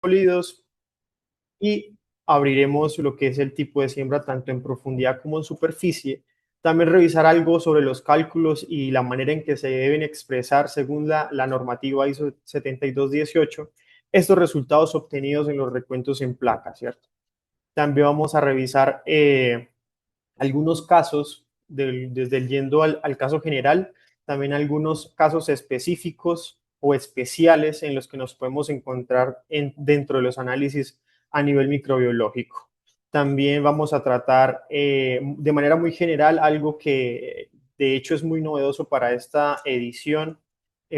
sólidos y abriremos lo que es el tipo de siembra tanto en profundidad como en superficie. También revisar algo sobre los cálculos y la manera en que se deben expresar según la normativa ISO 7218 estos resultados obtenidos en los recuentos en placa, ¿cierto? También vamos a revisar algunos casos, desde el yendo al caso general, también algunos casos específicos o especiales en los que nos podemos encontrar dentro de los análisis a nivel microbiológico. También vamos a tratar de manera muy general algo que de hecho es muy novedoso para esta edición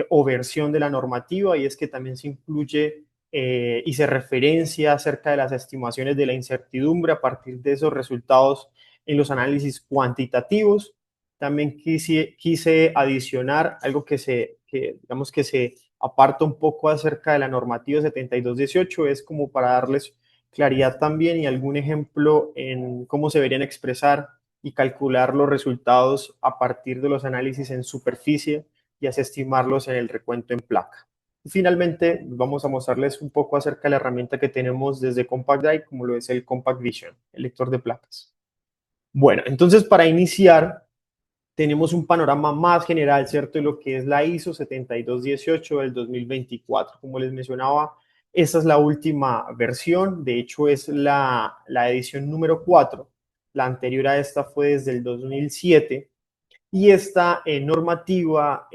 o versión de la normativa, y es que también se incluye y se referencia acerca de las estimaciones de la incertidumbre a partir de esos resultados en los análisis cuantitativos. También quise adicionar algo digamos que se aparta un poco acerca de la normativa 7218, es como para darles claridad también y algún ejemplo en cómo se deberían expresar y calcular los resultados a partir de los análisis en superficie y así estimarlos en el recuento en placa. Y finalmente, vamos a mostrarles un poco acerca de la herramienta que tenemos desde Compact Dye, como lo es el Compact Vision, el lector de placas. Bueno, entonces para iniciar tenemos un panorama más general, ¿cierto? De lo que es la ISO 7218 del 2024. Como les mencionaba, esta es la última versión, de hecho es la edición número 4. La anterior a esta fue desde el 2007 y esta normativa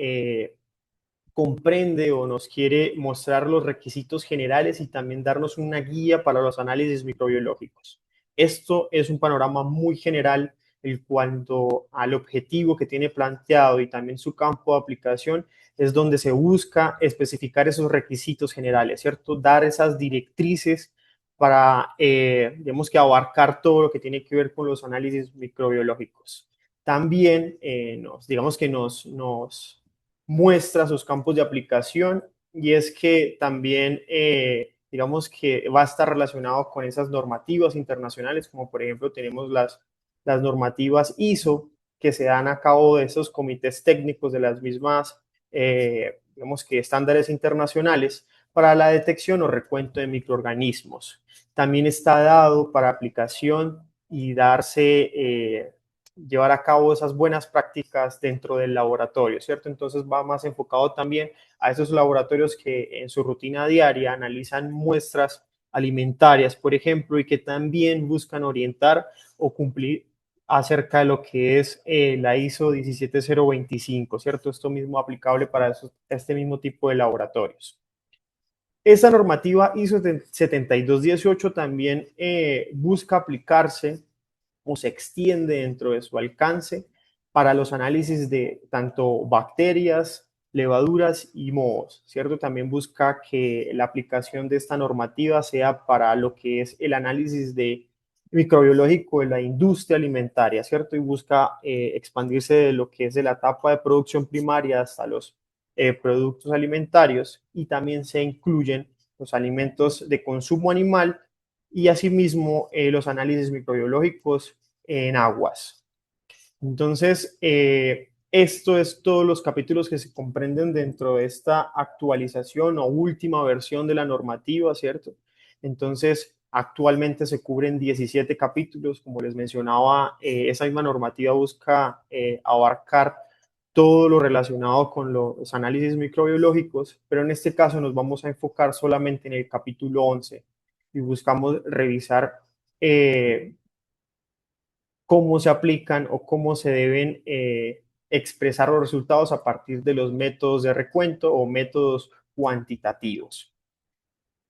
comprende o nos quiere mostrar los requisitos generales y también darnos una guía para los análisis microbiológicos. Esto es un panorama muy general en cuanto al objetivo que tiene planteado y también su campo de aplicación es donde se busca especificar esos requisitos generales, ¿cierto? Dar esas directrices para, digamos que abarcar todo lo que tiene que ver con los análisis microbiológicos. También digamos que nos muestra sus campos de aplicación y es que también, digamos que va a estar relacionado con esas normativas internacionales, como por ejemplo tenemos las normativas ISO que se dan a cabo de esos comités técnicos de las mismas, digamos que estándares internacionales para la detección o recuento de microorganismos. También está dado para aplicación y llevar a cabo esas buenas prácticas dentro del laboratorio, ¿cierto? Entonces va más enfocado también a esos laboratorios que en su rutina diaria analizan muestras alimentarias, por ejemplo, y que también buscan orientar o cumplir acerca de lo que es la ISO 17025, ¿cierto? Esto mismo aplicable para este mismo tipo de laboratorios. Esta normativa ISO 7218 también busca aplicarse o se extiende dentro de su alcance para los análisis de tanto bacterias, levaduras y mohos, ¿cierto? También busca que la aplicación de esta normativa sea para lo que es el análisis de microbiológico de la industria alimentaria, ¿cierto? Y busca expandirse de lo que es de la etapa de producción primaria hasta los productos alimentarios, y también se incluyen los alimentos de consumo animal y asimismo los análisis microbiológicos en aguas. Entonces, esto es todos los capítulos que se comprenden dentro de esta actualización o última versión de la normativa, ¿cierto? Entonces, actualmente se cubren 17 capítulos, como les mencionaba, esa misma normativa busca abarcar todo lo relacionado con los análisis microbiológicos, pero en este caso nos vamos a enfocar solamente en el capítulo 11 y buscamos revisar cómo se aplican o cómo se deben expresar los resultados a partir de los métodos de recuento o métodos cuantitativos.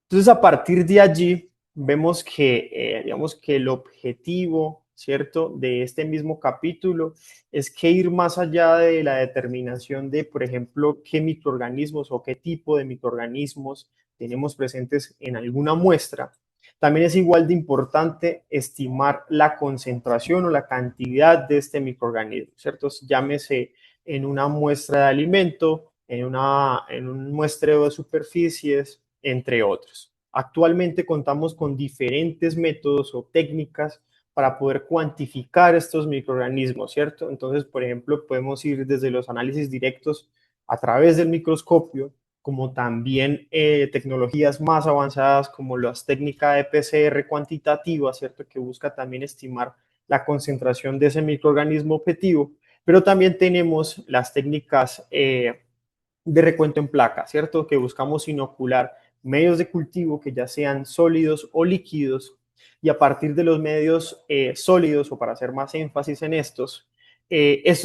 Entonces, a partir de allí, vemos que, digamos que el objetivo, ¿cierto?, de este mismo capítulo es que ir más allá de la determinación de, por ejemplo, qué microorganismos o qué tipo de microorganismos tenemos presentes en alguna muestra. También es igual de importante estimar la concentración o la cantidad de este microorganismo, ¿cierto? Llámese en una muestra de alimento, en un muestreo de superficies, entre otros. Actualmente contamos con diferentes métodos o técnicas para poder cuantificar estos microorganismos, ¿cierto? Entonces, por ejemplo, podemos ir desde los análisis directos a través del microscopio, como también tecnologías más avanzadas como las técnicas de PCR cuantitativa, ¿cierto? Que busca también estimar la concentración de ese microorganismo objetivo, pero también tenemos las técnicas de recuento en placa, ¿cierto? Que buscamos inocular medios de cultivo que ya sean sólidos o líquidos y a partir de los medios sólidos, o para hacer más énfasis en estos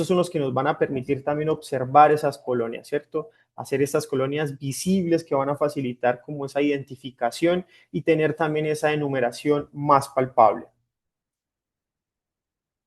son los que nos van a permitir también observar esas colonias, ¿cierto? Hacer estas colonias visibles que van a facilitar como esa identificación y tener también esa enumeración más palpable.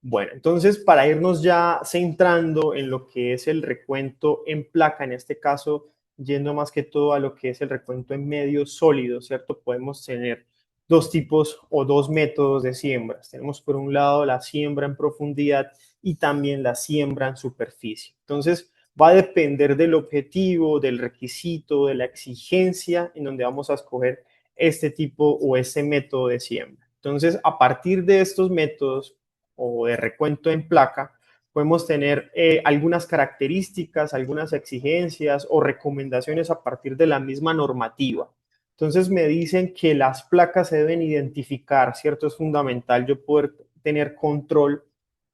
Bueno, entonces para irnos ya centrando en lo que es el recuento en placa, en este caso, yendo más que todo a lo que es el recuento en medios sólidos, ¿cierto? Podemos tener dos tipos o dos métodos de siembras. Tenemos por un lado la siembra en profundidad y también la siembra en superficie. Entonces, va a depender del objetivo, del requisito, de la exigencia en donde vamos a escoger este tipo o ese método de siembra. Entonces, a partir de estos métodos, o de recuento en placa, podemos tener algunas características, algunas exigencias o recomendaciones a partir de la misma normativa. Entonces me dicen que las placas se deben identificar, ¿cierto? Es fundamental yo poder tener control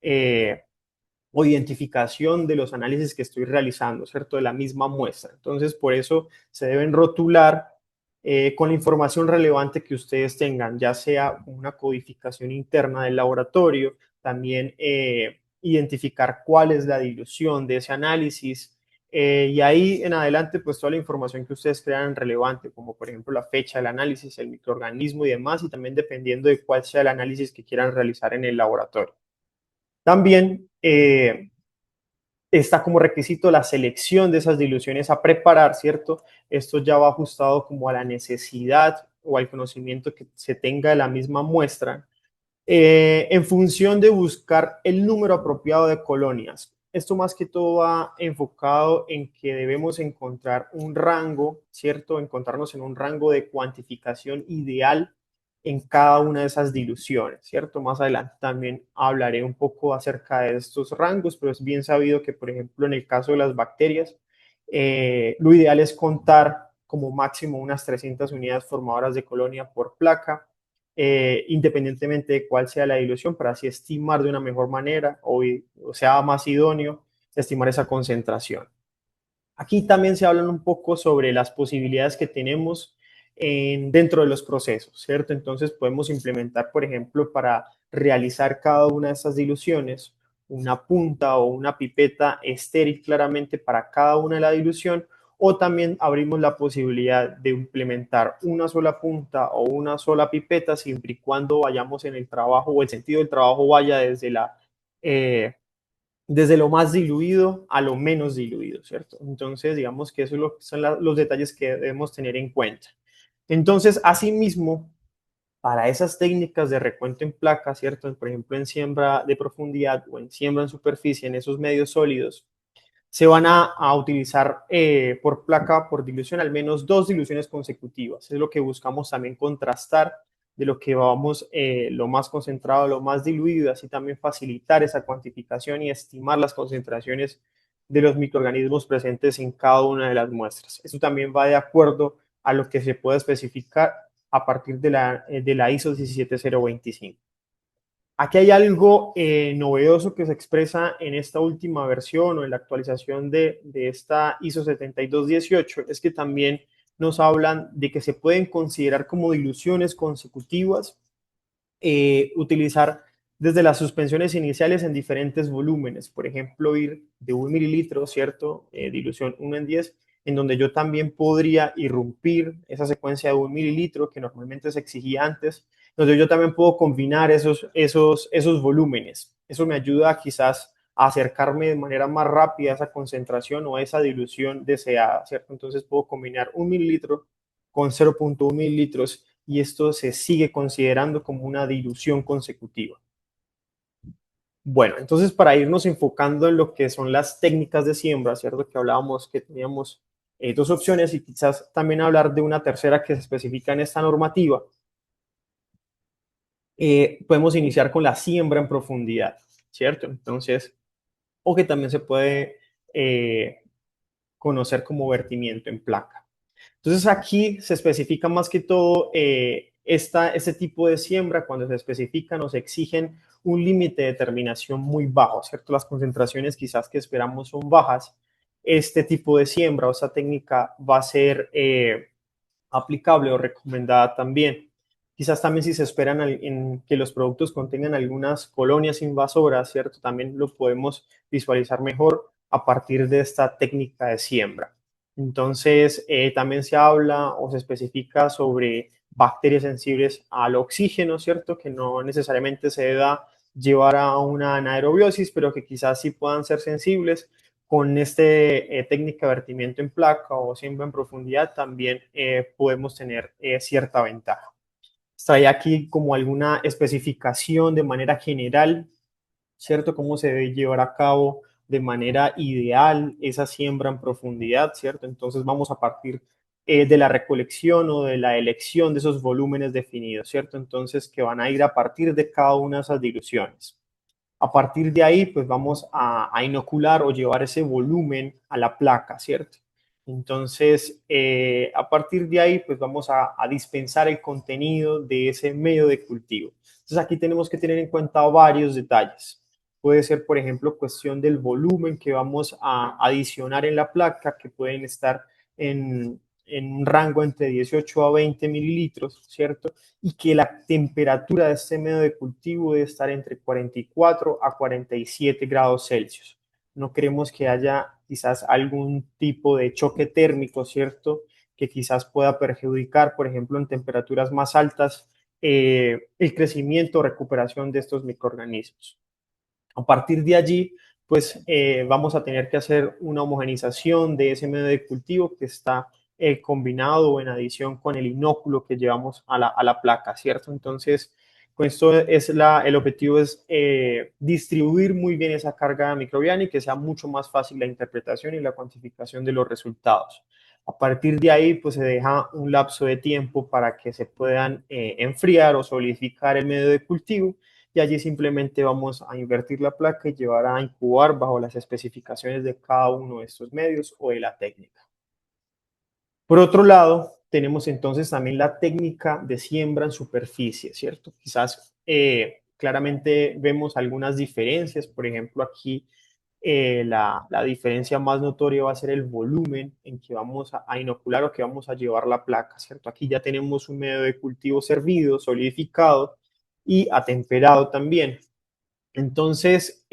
eh, o identificación de los análisis que estoy realizando, ¿cierto? De la misma muestra. Entonces, por eso se deben rotular con la información relevante que ustedes tengan, ya sea una codificación interna del laboratorio, también identificar cuál es la dilución de ese análisis, y ahí en adelante, pues toda la información que ustedes crean relevante, como por ejemplo la fecha del análisis, el microorganismo y demás, y también dependiendo de cuál sea el análisis que quieran realizar en el laboratorio. También está como requisito la selección de esas diluciones a preparar, ¿cierto? Esto ya va ajustado como a la necesidad o al conocimiento que se tenga de la misma muestra, en función de buscar el número apropiado de colonias. Esto más que todo va enfocado en que debemos encontrar un rango, ¿cierto? Encontrarnos en un rango de cuantificación ideal en cada una de esas diluciones, ¿cierto? Más adelante también hablaré un poco acerca de estos rangos, pero es bien sabido que, por ejemplo, en el caso de las bacterias, lo ideal es contar como máximo unas 300 unidades formadoras de colonia por placa, independientemente de cuál sea la dilución, para así estimar de una mejor manera o sea más idóneo estimar esa concentración. Aquí también se hablan un poco sobre las posibilidades que tenemos dentro de los procesos, ¿cierto? Entonces podemos implementar, por ejemplo, para realizar cada una de estas diluciones, una punta o una pipeta estéril claramente para cada una de la dilución, o también abrimos la posibilidad de implementar una sola punta o una sola pipeta siempre y cuando vayamos en el trabajo o el sentido del trabajo vaya desde lo más diluido a lo menos diluido, ¿cierto? Entonces, digamos que eso es son los detalles que debemos tener en cuenta. Entonces, asimismo, para esas técnicas de recuento en placa, ¿cierto? Por ejemplo, en siembra de profundidad o en siembra en superficie, en esos medios sólidos, se van a utilizar por placa, por dilución, al menos dos diluciones consecutivas. Es lo que buscamos también contrastar de lo que vamos lo más concentrado, lo más diluido, así también facilitar esa cuantificación y estimar las concentraciones de los microorganismos presentes en cada una de las muestras. Esto también va de acuerdo a lo que se puede especificar a partir de la ISO 17025. Aquí hay algo novedoso que se expresa en esta última versión o en la actualización de esta ISO 7218, es que también nos hablan de que se pueden considerar como diluciones consecutivas, utilizar desde las suspensiones iniciales en diferentes volúmenes, por ejemplo, ir de 1 mililitro, ¿cierto? Dilución 1 en 10, en donde yo también podría irrumpir esa secuencia de 1 mililitro que normalmente se exigía antes, donde yo también puedo combinar esos volúmenes. Eso me ayuda quizás a acercarme de manera más rápida a esa concentración o a esa dilución deseada, ¿cierto? Entonces puedo combinar 1 mililitro con 0,1 mililitros y esto se sigue considerando como una dilución consecutiva. Bueno, entonces para irnos enfocando en lo que son las técnicas de siembra, ¿cierto? Que hablábamos que teníamos dos opciones y quizás también hablar de una tercera que se especifica en esta normativa. Podemos iniciar con la siembra en profundidad, ¿cierto? Entonces, o que también se puede conocer como vertimiento en placa. Entonces aquí se especifica más que todo este tipo de siembra cuando se especifican o se exigen un límite de terminación muy bajo, ¿cierto? Las concentraciones quizás que esperamos son bajas. Este tipo de siembra o esta técnica va a ser aplicable o recomendada también. Quizás también si se esperan en que los productos contengan algunas colonias invasoras, ¿cierto? También lo podemos visualizar mejor a partir de esta técnica de siembra. Entonces, también se habla o se especifica sobre bacterias sensibles al oxígeno, ¿cierto? Que no necesariamente se deba llevar a una anaerobiosis, pero que quizás sí puedan ser sensibles con esta técnica de vertimiento en placa o siembra en profundidad también podemos tener cierta ventaja. Trae aquí como alguna especificación de manera general, ¿cierto? Cómo se debe llevar a cabo de manera ideal esa siembra en profundidad, ¿cierto? Entonces vamos a partir de la recolección o de la elección de esos volúmenes definidos, ¿cierto? Entonces que van a ir a partir de cada una de esas diluciones. A partir de ahí, pues vamos a inocular o llevar ese volumen a la placa, ¿cierto? Entonces, a partir de ahí, pues vamos a dispensar el contenido de ese medio de cultivo. Entonces, aquí tenemos que tener en cuenta varios detalles. Puede ser, por ejemplo, cuestión del volumen que vamos a adicionar en la placa, que pueden estar en un rango entre 18 a 20 mililitros, ¿cierto? Y que la temperatura de este medio de cultivo debe estar entre 44 a 47 grados Celsius. No queremos que haya quizás algún tipo de choque térmico, ¿cierto? Que quizás pueda perjudicar, por ejemplo, en temperaturas más altas, el crecimiento o recuperación de estos microorganismos. A partir de allí, pues vamos a tener que hacer una homogenización de ese medio de cultivo que está combinado o en adición con el inóculo que llevamos a la placa, ¿cierto? Entonces, con esto el objetivo es distribuir muy bien esa carga microbiana y que sea mucho más fácil la interpretación y la cuantificación de los resultados. A partir de ahí, pues se deja un lapso de tiempo para que se puedan enfriar o solidificar el medio de cultivo y allí simplemente vamos a invertir la placa y llevar a incubar bajo las especificaciones de cada uno de estos medios o de la técnica. Por otro lado, tenemos entonces también la técnica de siembra en superficie, ¿cierto? Quizás claramente vemos algunas diferencias, por ejemplo, aquí la diferencia más notoria va a ser el volumen en que vamos a inocular o que vamos a llevar la placa, ¿cierto? Aquí ya tenemos un medio de cultivo servido, solidificado y atemperado también. Entonces,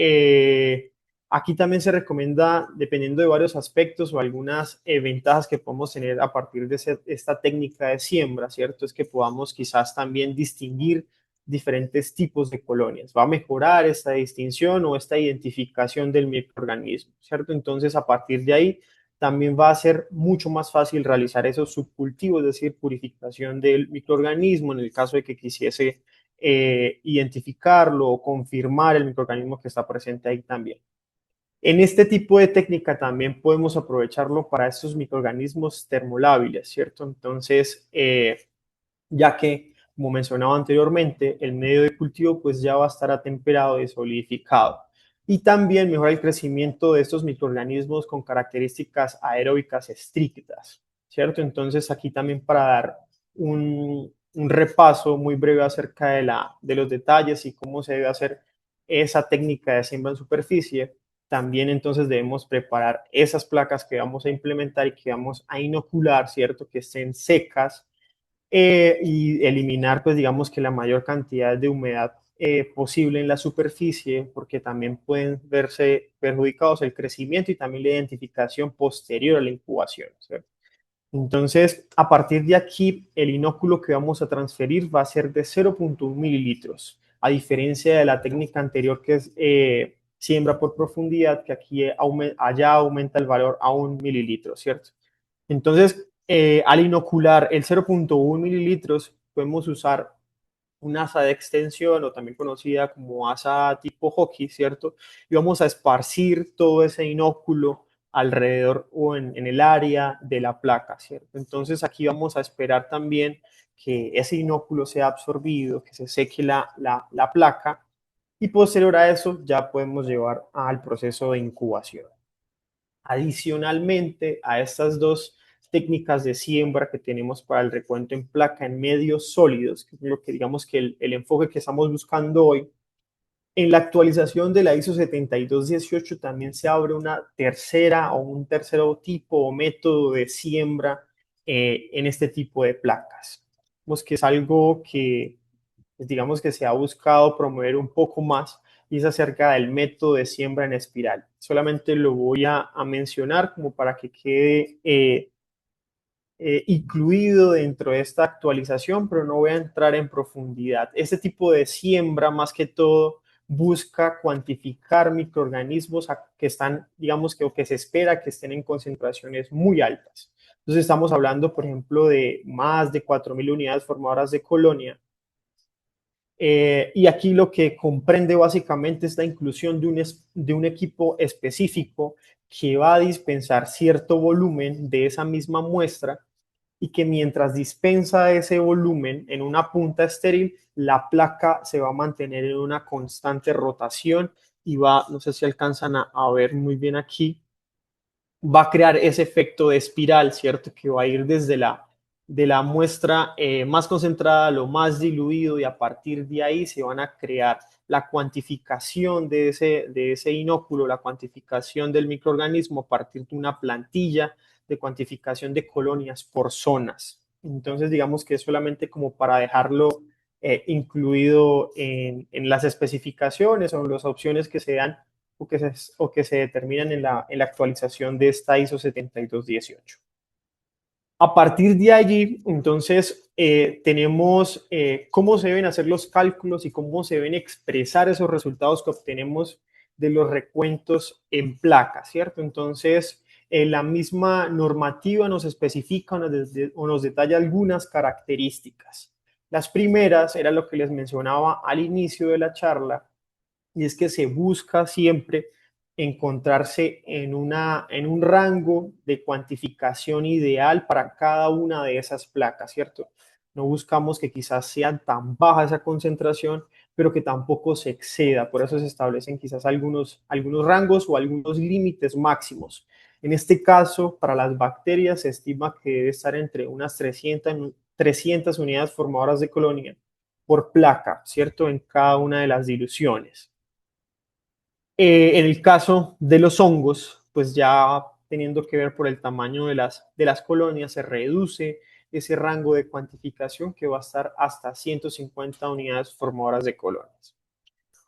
aquí también se recomienda, dependiendo de varios aspectos o algunas ventajas que podemos tener a partir de esta técnica de siembra, ¿cierto? Es que podamos quizás también distinguir diferentes tipos de colonias. Va a mejorar esta distinción o esta identificación del microorganismo, ¿cierto? Entonces, a partir de ahí, también va a ser mucho más fácil realizar esos subcultivos, es decir, purificación del microorganismo en el caso de que quisiese identificarlo o confirmar el microorganismo que está presente ahí también. En este tipo de técnica también podemos aprovecharlo para estos microorganismos termolábiles, ¿cierto? Entonces, ya que, como mencionaba anteriormente, el medio de cultivo pues ya va a estar atemperado y solidificado. Y también mejora el crecimiento de estos microorganismos con características aeróbicas estrictas, ¿cierto? Entonces aquí también para dar un repaso muy breve acerca de los detalles y cómo se debe hacer esa técnica de siembra en superficie, también entonces debemos preparar esas placas que vamos a implementar y que vamos a inocular, ¿cierto? Que estén secas y eliminar, pues digamos que la mayor cantidad de humedad posible en la superficie, porque también pueden verse perjudicados el crecimiento y también la identificación posterior a la incubación, ¿cierto? Entonces, a partir de aquí, el inóculo que vamos a transferir va a ser de 0,1 mililitros, a diferencia de la técnica anterior que es siembra por profundidad, que aquí allá aumenta el valor a 1 mililitro, ¿cierto? Entonces, al inocular el 0,1 mililitros, podemos usar una asa de extensión o también conocida como asa tipo hockey, ¿cierto? Y vamos a esparcir todo ese inóculo alrededor o en el área de la placa, ¿cierto? Entonces aquí vamos a esperar también que ese inóculo sea absorbido, que se seque la placa y posterior a eso ya podemos llevar al proceso de incubación. Adicionalmente a estas dos técnicas de siembra que tenemos para el recuento en placa en medios sólidos, que es lo que digamos que el enfoque que estamos buscando hoy. En la actualización de la ISO 7218 también se abre una tercera o un tercero tipo o método de siembra en este tipo de placas. Vemos que es algo que, pues, digamos que se ha buscado promover un poco más y es acerca del método de siembra en espiral. Solamente lo voy a mencionar como para que quede incluido dentro de esta actualización, pero no voy a entrar en profundidad. Este tipo de siembra, más que todo, busca cuantificar microorganismos que están, digamos que, o que se espera que estén en concentraciones muy altas. Entonces estamos hablando, por ejemplo, de más de 4.000 unidades formadoras de colonia. Y aquí lo que comprende básicamente es la inclusión de un equipo específico que va a dispensar cierto volumen de esa misma muestra y que mientras dispensa ese volumen en una punta estéril, la placa se va a mantener en una constante rotación y va, no sé si alcanzan a ver muy bien aquí, va a crear ese efecto de espiral, ¿cierto? Que va a ir desde de la muestra más concentrada a lo más diluido y a partir de ahí se van a crear la cuantificación de ese inóculo, la cuantificación del microorganismo a partir de una plantilla de cuantificación de colonias por zonas. Entonces, digamos que es solamente como para dejarlo incluido en las especificaciones o en las opciones que se dan o que se determinan en la actualización de esta ISO 7218. A partir de allí, entonces, tenemos cómo se deben hacer los cálculos y cómo se deben expresar esos resultados que obtenemos de los recuentos en placa, ¿cierto? Entonces, la misma normativa nos especifica o nos detalla algunas características. Las primeras era lo que les mencionaba al inicio de la charla, y es que se busca siempre encontrarse en un rango de cuantificación ideal para cada una de esas placas, ¿cierto? No buscamos que quizás sean tan baja esa concentración, pero que tampoco se exceda. Por eso se establecen quizás algunos rangos o algunos límites máximos. En este caso, para las bacterias se estima que debe estar entre unas 300 unidades formadoras de colonia por placa, ¿cierto? En cada una de las diluciones. En el caso de los hongos, pues ya teniendo que ver por el tamaño de las colonias, se reduce ese rango de cuantificación que va a estar hasta 150 unidades formadoras de colonias.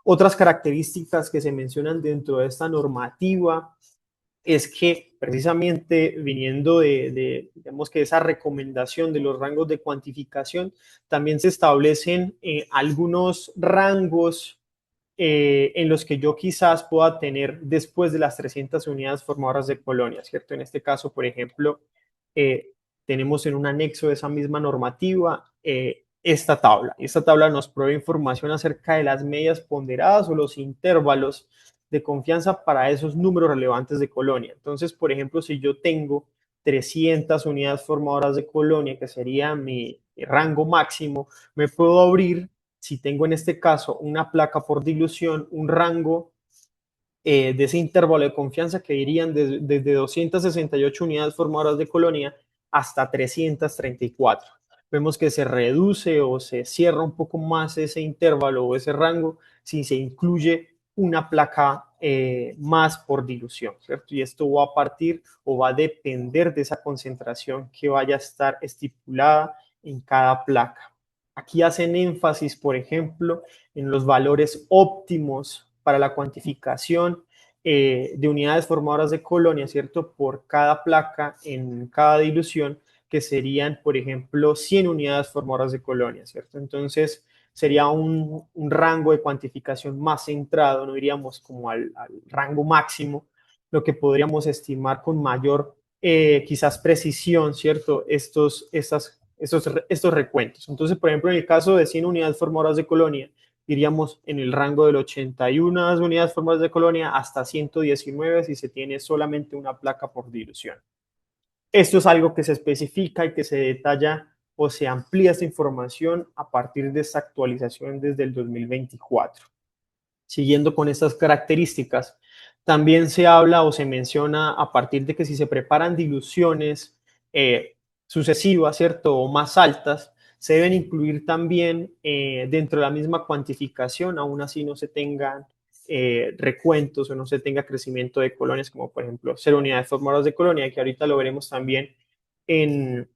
Otras características que se mencionan dentro de esta normativa es que precisamente viniendo digamos que esa recomendación de los rangos de cuantificación, también se establecen algunos rangos en los que yo quizás pueda tener después de las 300 unidades formadoras de colonia, ¿cierto? En este caso, por ejemplo, tenemos en un anexo de esa misma normativa esta tabla. Esta tabla nos provee información acerca de las medias ponderadas o los intervalos de confianza para esos números relevantes de colonia. Entonces, por ejemplo, si yo tengo 300 unidades formadoras de colonia, que sería mi rango máximo, me puedo abrir, si tengo en este caso una placa por dilución, un rango de ese intervalo de confianza que irían desde 268 unidades formadoras de colonia hasta 334. Vemos que se reduce o se cierra un poco más ese intervalo o ese rango si se incluye una placa más por dilución, ¿cierto? Y esto va a partir o va a depender de esa concentración que vaya a estar estipulada en cada placa. Aquí hacen énfasis, por ejemplo, en los valores óptimos para la cuantificación de unidades formadoras de colonia, ¿cierto? Por cada placa en cada dilución, que serían, por ejemplo, 100 unidades formadoras de colonia, ¿cierto? Entonces, sería un rango de cuantificación más centrado, no iríamos como al rango máximo, lo que podríamos estimar con mayor, quizás, precisión, ¿cierto? Estos recuentos. Entonces, por ejemplo, en el caso de 100 unidades formadoras de colonia, iríamos en el rango del 81 unidades formadoras de colonia hasta 119 si se tiene solamente una placa por dilución. Esto es algo que se especifica y que se detalla o se amplía esta información a partir de esta actualización desde el 2024. Siguiendo con estas características, también se habla o se menciona a partir de que si se preparan diluciones sucesivas, ¿cierto? O más altas, se deben incluir también dentro de la misma cuantificación, aún así no se tengan recuentos o no se tenga crecimiento de colonias, como por ejemplo 0 unidades formadoras de colonia, que ahorita lo veremos también en,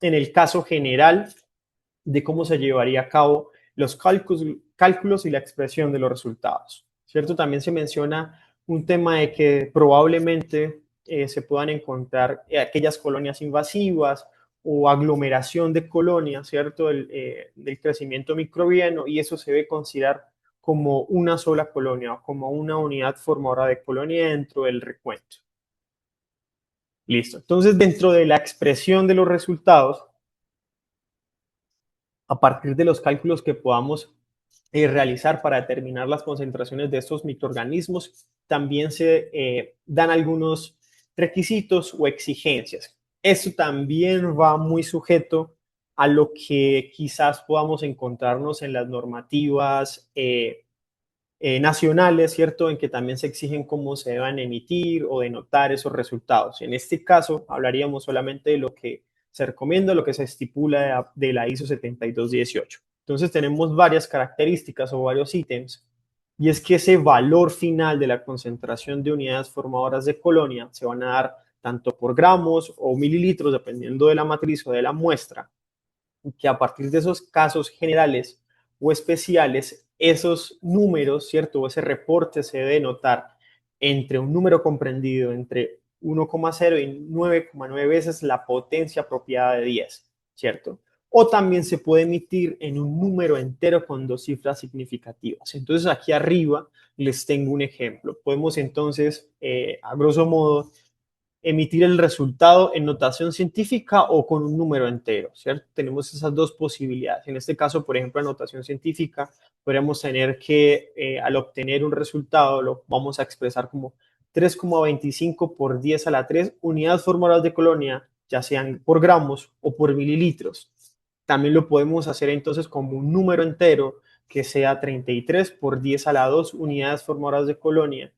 en el caso general de cómo se llevaría a cabo los cálculos y la expresión de los resultados. ¿Cierto? También se menciona un tema de que probablemente se puedan encontrar aquellas colonias invasivas o aglomeración de colonias, ¿cierto? Del crecimiento microbiano, y eso se debe considerar como una sola colonia o como una unidad formadora de colonia dentro del recuento. Listo. Entonces, dentro de la expresión de los resultados, a partir de los cálculos que podamos realizar para determinar las concentraciones de estos microorganismos, también se dan algunos requisitos o exigencias. Esto también va muy sujeto a lo que quizás podamos encontrarnos en las normativas nacionales, ¿cierto? En que también se exigen cómo se deban emitir o denotar esos resultados. En este caso, hablaríamos solamente de lo que se recomienda, lo que se estipula de la ISO 7218. Entonces, tenemos varias características o varios ítems, y es que ese valor final de la concentración de unidades formadoras de colonia se van a dar tanto por gramos o mililitros, dependiendo de la matriz o de la muestra, que a partir de esos casos generales o especiales, esos números, ¿cierto? O ese reporte se debe notar entre un número comprendido entre 1,0 y 9,9 veces la potencia apropiada de 10, ¿cierto? O también se puede emitir en un número entero con dos cifras significativas. Entonces, aquí arriba les tengo un ejemplo. Podemos entonces, a grosso modo, emitir el resultado en notación científica o con un número entero, ¿cierto? Tenemos esas dos posibilidades. En este caso, por ejemplo, en notación científica, podríamos tener que al obtener un resultado lo vamos a expresar como 3,25 por 10 a la 3 unidades formadoras de colonia, ya sean por gramos o por mililitros. También lo podemos hacer entonces como un número entero que sea 33 por 10 a la 2 unidades formadoras de colonia,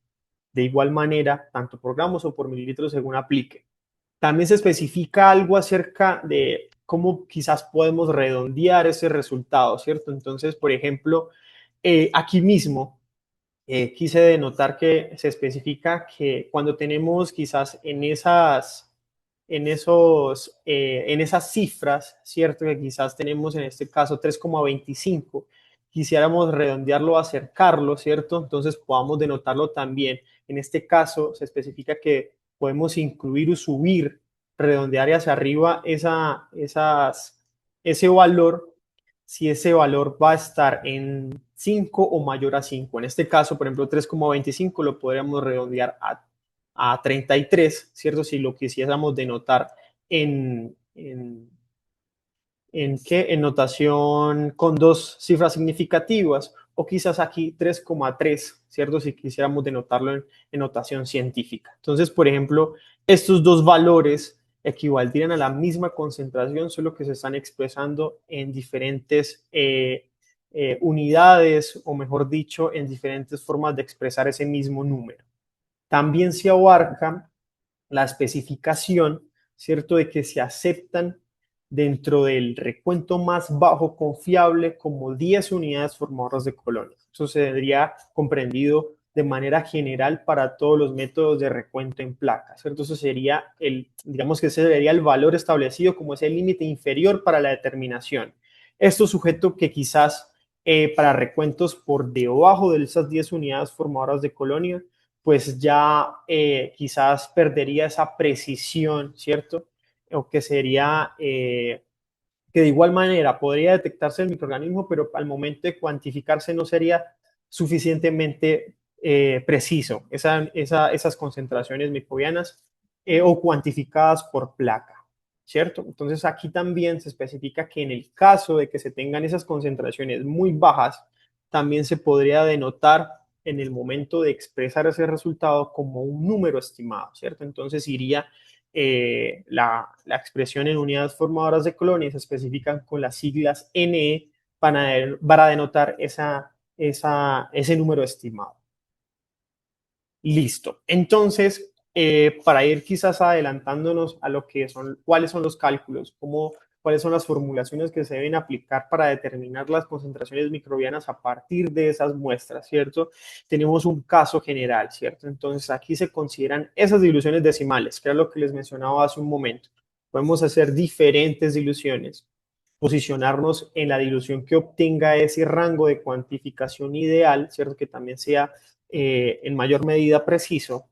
de igual manera, tanto por gramos o por mililitros según aplique. También se especifica algo acerca de cómo quizás podemos redondear ese resultado, ¿cierto? Entonces, por ejemplo, aquí mismo quise denotar que se especifica que cuando tenemos quizás en esas cifras, ¿cierto? Que quizás tenemos en este caso 3,25, quisiéramos redondearlo, acercarlo, ¿cierto? Entonces podamos denotarlo también. En este caso se especifica que podemos incluir o subir, redondear hacia arriba ese valor si ese valor va a estar en 5 o mayor a 5. En este caso, por ejemplo, 3,25 lo podríamos redondear a 33, ¿cierto? Si lo quisiéramos denotar en notación con dos cifras significativas, o quizás aquí 3,3, ¿cierto? Si quisiéramos denotarlo en notación científica. Entonces, por ejemplo, estos dos valores equivaldrían a la misma concentración, solo que se están expresando en diferentes unidades, o mejor dicho, en diferentes formas de expresar ese mismo número. También se abarca la especificación, ¿cierto?, de que se aceptan dentro del recuento más bajo confiable como 10 unidades formadoras de colonias. Eso sería comprendido de manera general para todos los métodos de recuento en placa, ¿cierto? Eso sería digamos que ese sería el valor establecido como ese límite inferior para la determinación. Esto sujeto que quizás para recuentos por debajo de esas 10 unidades formadoras de colonia, pues ya quizás perdería esa precisión, ¿cierto? O que sería que de igual manera podría detectarse el microorganismo, pero al momento de cuantificarse no sería suficientemente preciso esas concentraciones microbianas o cuantificadas por placa, ¿cierto? Entonces aquí también se especifica que en el caso de que se tengan esas concentraciones muy bajas, también se podría denotar en el momento de expresar ese resultado como un número estimado, ¿cierto? Entonces iría la expresión en unidades formadoras de colonias se especifican con las siglas NE para denotar ese número estimado. Listo. Entonces, para ir quizás adelantándonos a lo que son, cuáles son los cálculos, cuáles son las formulaciones que se deben aplicar para determinar las concentraciones microbianas a partir de esas muestras, ¿cierto? Tenemos un caso general, ¿cierto? Entonces aquí se consideran esas diluciones decimales, que era lo que les mencionaba hace un momento. Podemos hacer diferentes diluciones, posicionarnos en la dilución que obtenga ese rango de cuantificación ideal, ¿cierto? Que también sea en mayor medida preciso.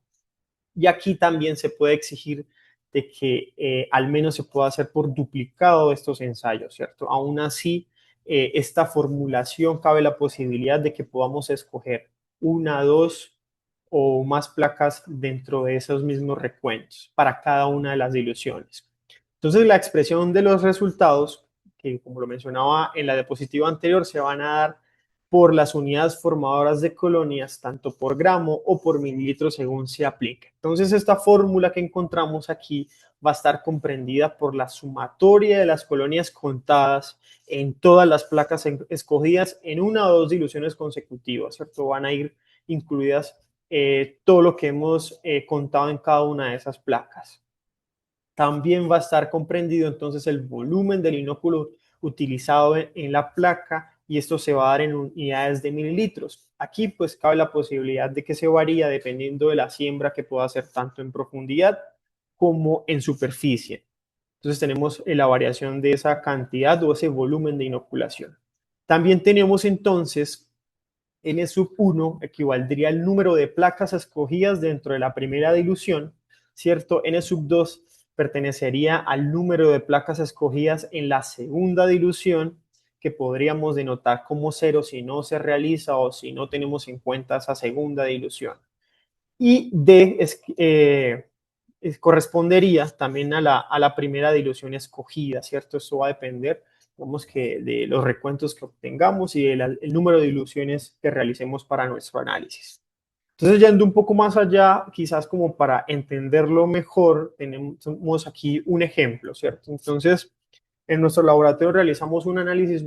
Y aquí también se puede exigir de que al menos se pueda hacer por duplicado estos ensayos, ¿cierto? Aún así, esta formulación cabe la posibilidad de que podamos escoger una, dos o más placas dentro de esos mismos recuentos para cada una de las diluciones. Entonces, la expresión de los resultados, que como lo mencionaba en la diapositiva anterior, se van a dar por las unidades formadoras de colonias, tanto por gramo o por mililitro según se aplique. Entonces, esta fórmula que encontramos aquí va a estar comprendida por la sumatoria de las colonias contadas en todas las placas escogidas en una o dos diluciones consecutivas, ¿cierto? Van a ir incluidas todo lo que hemos contado en cada una de esas placas. También va a estar comprendido entonces el volumen del inóculo utilizado en la placa y esto se va a dar en unidades de mililitros. Aquí pues cabe la posibilidad de que se varía dependiendo de la siembra que pueda hacer tanto en profundidad como en superficie. Entonces tenemos la variación de esa cantidad o ese volumen de inoculación. También tenemos entonces N sub 1 equivaldría al número de placas escogidas dentro de la primera dilución, ¿cierto? N sub 2 pertenecería al número de placas escogidas en la segunda dilución, que podríamos denotar como cero si no se realiza o si no tenemos en cuenta esa segunda dilución. Y D correspondería también a la primera dilución escogida, ¿cierto? Eso va a depender, digamos que de los recuentos que obtengamos y del número de diluciones que realicemos para nuestro análisis. Entonces, yendo un poco más allá, quizás como para entenderlo mejor, tenemos aquí un ejemplo, ¿cierto? Entonces, en nuestro laboratorio realizamos un análisis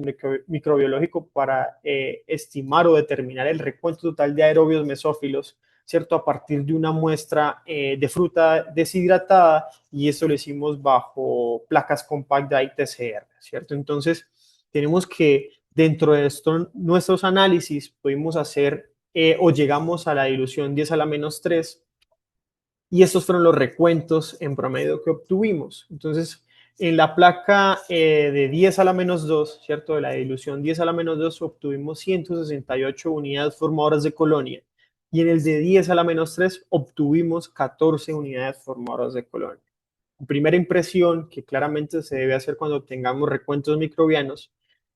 microbiológico para estimar o determinar el recuento total de aerobios mesófilos, ¿cierto? A partir de una muestra de fruta deshidratada y eso lo hicimos bajo placas Compact Dye TCR, ¿cierto? Entonces, tenemos que dentro de nuestros análisis pudimos hacer o llegamos a la dilución 10 a la menos 3 y estos fueron los recuentos en promedio que obtuvimos. Entonces, en la placa de 10 a la menos 2, ¿cierto? De la dilución 10 a la menos 2 obtuvimos 168 unidades formadoras de colonia. Y en el de 10 a la menos 3 obtuvimos 14 unidades formadoras de colonia. Primera impresión que claramente se debe hacer cuando tengamos recuentos microbianos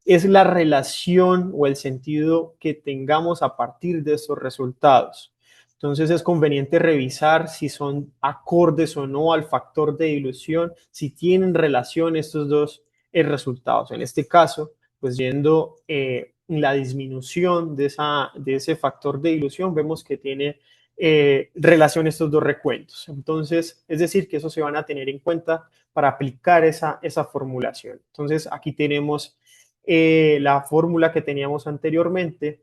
es la relación o el sentido que tengamos a partir de esos resultados. Entonces es conveniente revisar si son acordes o no al factor de dilución, si tienen relación estos dos resultados. En este caso, pues yendo la disminución de ese factor de dilución, vemos que tiene relación estos dos recuentos. Entonces, es decir, que eso se van a tener en cuenta para aplicar esa formulación. Entonces, aquí tenemos la fórmula que teníamos anteriormente